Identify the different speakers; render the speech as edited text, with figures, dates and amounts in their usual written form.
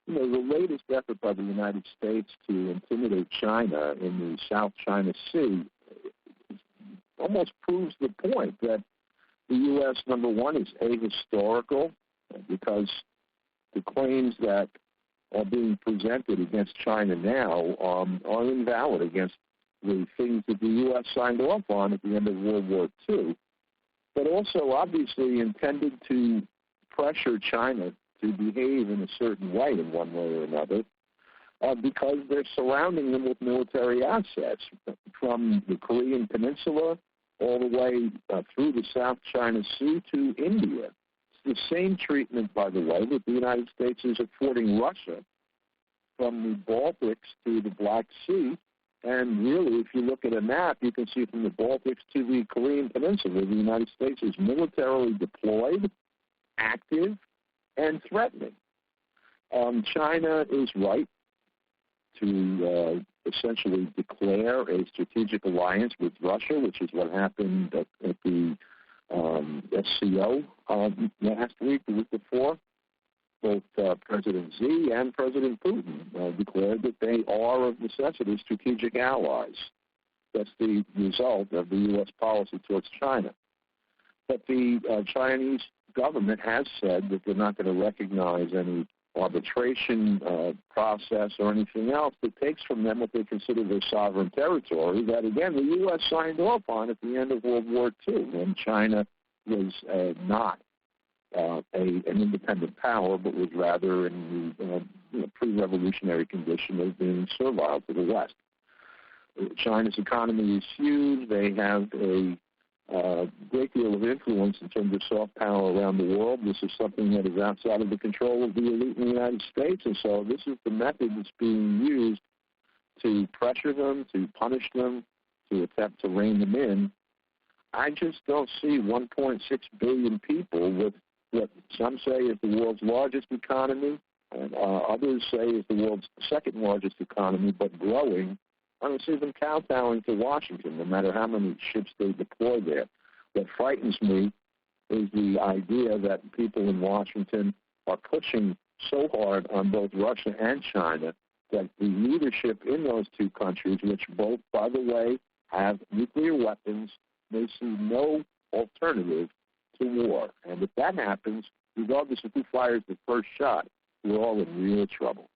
Speaker 1: The latest effort by the United States to intimidate China in the South China Sea almost proves the point that the U.S., number one, is ahistorical because the claims that are being presented against China now are invalid against the things that the U.S. signed off on at the end of World War II, but also obviously intended to pressure China to behave in a certain way in one way or another because they're surrounding them with military assets from the Korean Peninsula all the way through the South China Sea to India. It's the same treatment, by the way, that the United States is affording Russia from the Baltics to the Black Sea. And really, if you look at a map, you can see from the Baltics to the Korean Peninsula, the United States is militarily deployed, active, and threatening. China is right to essentially declare a strategic alliance with Russia, which is what happened at the SCO last week, the week before. Both President Xi and President Putin declared that they are of necessity strategic allies. That's the result of the U.S. policy towards China. But the Chinese government has said that they're not going to recognize any arbitration process or anything else that takes from them what they consider their sovereign territory that, again, the U.S. signed off on at the end of World War II when China was not an independent power, but was rather in the pre-revolutionary condition of being servile to the West. China's economy is huge. They have a great deal of influence in terms of soft power around the world. This is something that is outside of the control of the elite in the United States, and so this is the method that's being used to pressure them, to punish them, to attempt to rein them in. I just don't see 1.6 billion people with what some say is the world's largest economy, and others say is the world's second largest economy, but growing. I don't see them kowtowing to Washington, no matter how many ships they deploy there. What frightens me is the idea that people in Washington are pushing so hard on both Russia and China that the leadership in those two countries, which both, by the way, have nuclear weapons, may see no alternative to war. And if that happens, regardless of who fires the first shot, we're all in real trouble.